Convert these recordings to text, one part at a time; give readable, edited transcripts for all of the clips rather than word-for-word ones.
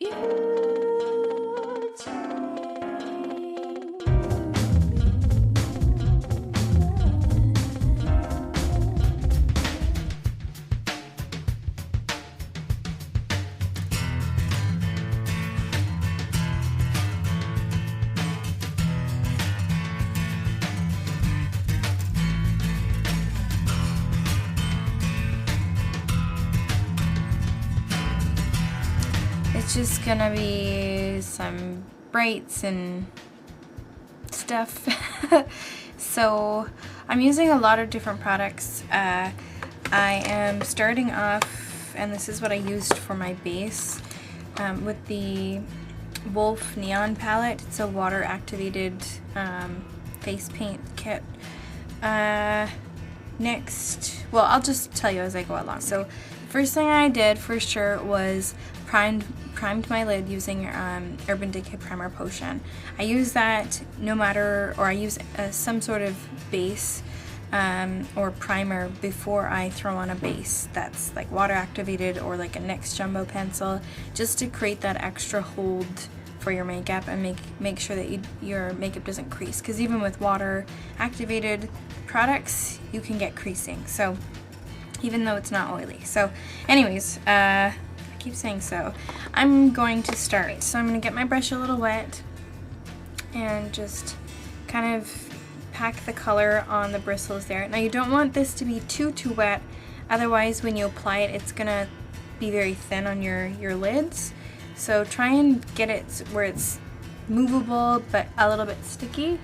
It's just gonna be some brights and stuff. So I'm using a lot of different products. I am starting off, and this is what I used for my base, with the Wolf Neon palette. It's a water activated face paint kit. Next, well, I'll just tell you as I go along. So first thing I did for sure was primed my lid using Urban Decay Primer Potion. I use that no matter, or I use some sort of base or primer before I throw on a base that's like water activated or like a NYX Jumbo pencil, just to create that extra hold for your makeup and make sure that your makeup doesn't crease, because even with water activated products you can get creasing, so even though it's not oily. So anyways, I keep saying so. I'm going to start. So I'm going to get my brush a little wet and just kind of pack the color on the bristles there. Now you don't want this to be too wet, otherwise when you apply it, it's going to be very thin on your lids. So try and get it where it's movable but a little bit sticky.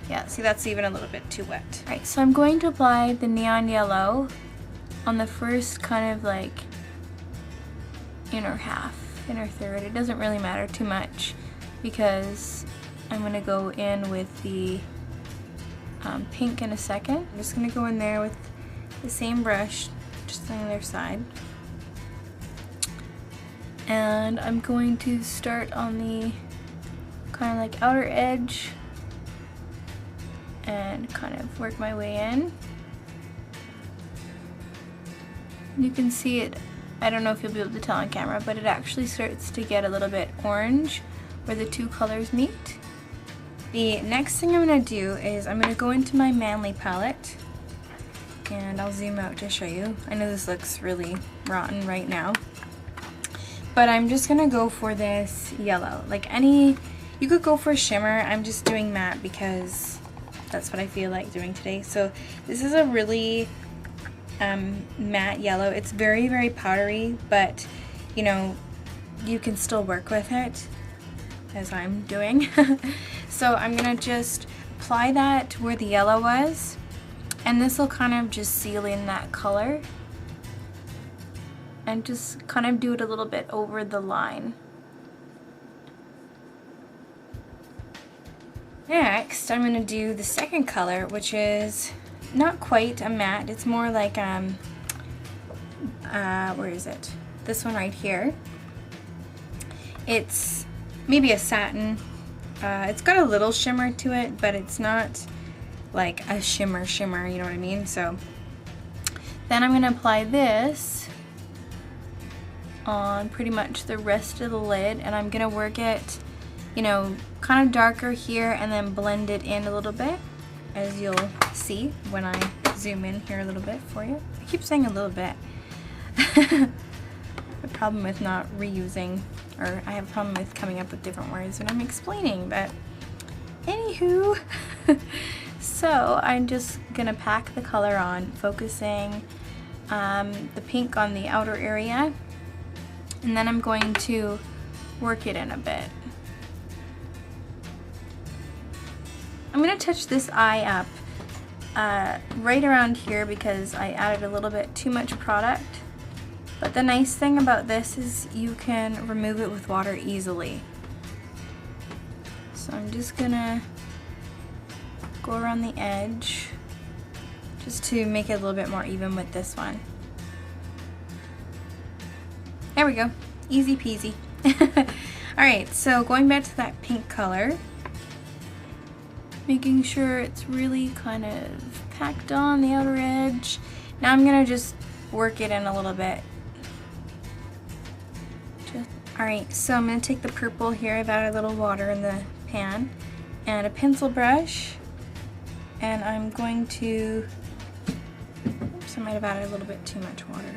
Yeah, see, that's even a little bit too wet. Alright, so I'm going to apply the neon yellow on the first kind of like inner third. It doesn't really matter too much because I'm going to go in with the pink in a second. I'm just going to go in there with the same brush, just on the other side. And I'm going to start on the kind of like outer edge and kind of work my way in. You can see it, I don't know if you'll be able to tell on camera, but it actually starts to get a little bit orange where the two colors meet. The next thing I'm going to do is I'm going to go into my Manly palette, and I'll zoom out to show you. I know this looks really rotten right now, but I'm just going to go for this yellow. Like you could go for shimmer. I'm just doing matte because that's what I feel like doing today. So this is a really matte yellow. It's very powdery, but you know, you can still work with it as I'm doing. So I'm gonna just apply that where the yellow was, and this will kind of just seal in that color and just kind of do it a little bit over the line. Next, I'm going to do the second color, which is not quite a matte. It's more like, where is it? This one right here. It's maybe a satin. It's got a little shimmer to it, but it's not like a shimmer, you know what I mean? So then I'm going to apply this on pretty much the rest of the lid, and I'm going to work it, you know, kind of darker here and then blend it in a little bit, as you'll see when I zoom in here a little bit for you. I keep saying a little bit. The problem with not reusing, or I have a problem with coming up with different words when I'm explaining, but anywho. So I'm just gonna pack the color on, focusing the pink on the outer area, and then I'm going to work it in a bit. I'm going to touch this eye up right around here because I added a little bit too much product. But the nice thing about this is you can remove it with water easily. So I'm just going to go around the edge just to make it a little bit more even with this one. There we go. Easy peasy. Alright, so going back to that pink color, making sure it's really kind of packed on the outer edge. Now I'm going to just work it in a little bit. Alright, so I'm going to take the purple here. I've added a little water in the pan and a pencil brush, and I'm going to, oops, I might have added a little bit too much water.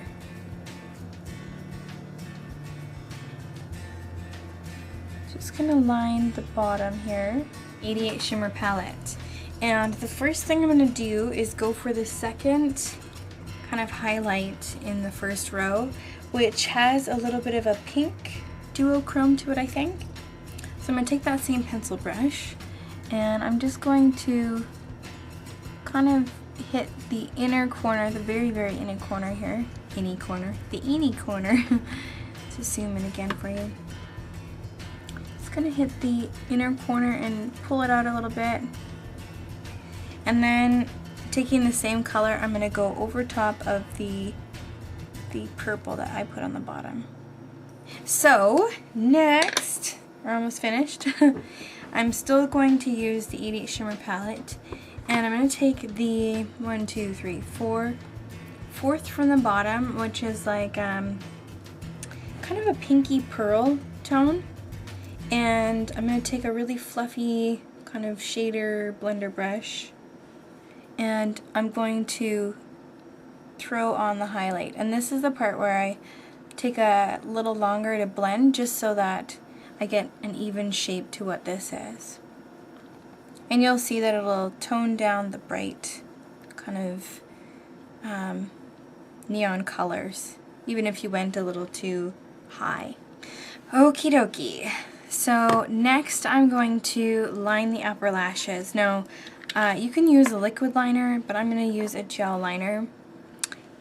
Just going to line the bottom here. 88 Shimmer Palette. And the first thing I'm going to do is go for the second kind of highlight in the first row, which has a little bit of a pink duochrome to it, I think. So I'm going to take that same pencil brush and I'm just going to kind of hit the inner corner, the very, very inner corner here. The inny corner. Just zoom in again for you. Just going to hit the inner corner and pull it out a little bit. And then taking the same color, I'm going to go over top of the purple that I put on the bottom. So next, we're almost finished. I'm still going to use the 88 Shimmer Palette, and I'm going to take the 4th from the bottom, which is like kind of a pinky pearl tone, and I'm going to take a really fluffy kind of shader blender brush, and I'm going to throw on the highlight. And this is the part where I take a little longer to blend, just so that I get an even shape to what this is. And you'll see that it'll tone down the bright kind of neon colors, even if you went a little too high. Okie dokie. So next I'm going to line the upper lashes. Now you can use a liquid liner, but I'm going to use a gel liner,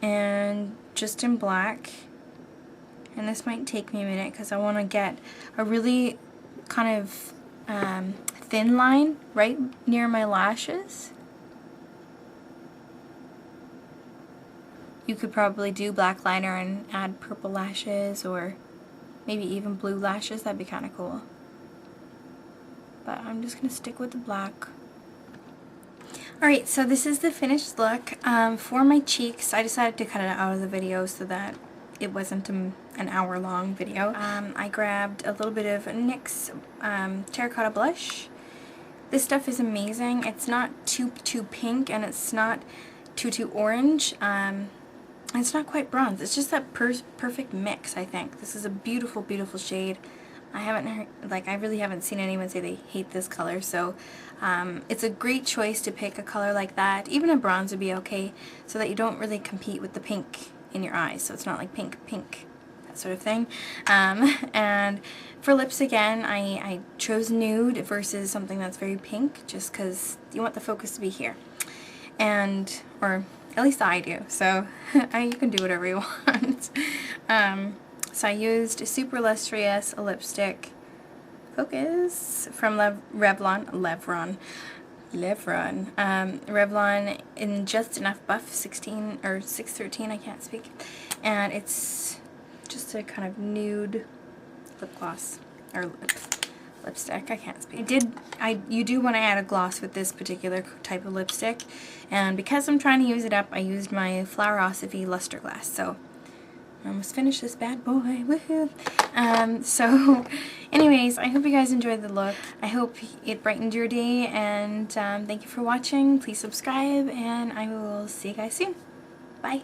and just in black. And this might take me a minute because I want to get a really kind of thin line right near my lashes. You could probably do black liner and add purple lashes, or maybe even blue lashes. That'd be kind of cool. But I'm just going to stick with the black. Alright, so this is the finished look. For my cheeks, I decided to cut it out of the video so that it wasn't an hour-long video. I grabbed a little bit of NYX Terracotta Blush. This stuff is amazing. It's not too pink, and it's not too orange. It's not quite bronze. It's just that perfect mix, I think. This is a beautiful, beautiful shade. I really haven't seen anyone say they hate this color, so it's a great choice to pick a color like that. Even a bronze would be okay, so that you don't really compete with the pink in your eyes, so it's not like pink, that sort of thing. And for lips, again, I chose nude versus something that's very pink, just because you want the focus to be here. And, or at least I do, so you can do whatever you want. So I used Super Lustrous lipstick, Focus, from Revlon in Just Enough Buff 16 or 613, I can't speak, and it's just a kind of nude lip gloss or lipstick. I can't speak. You do want to add a gloss with this particular type of lipstick, and because I'm trying to use it up, I used my Flowerosophy Luster Glass. So I almost finished this bad boy, woohoo! So anyways, I hope you guys enjoyed the look. I hope it brightened your day, and thank you for watching. Please subscribe, and I will see you guys soon. Bye!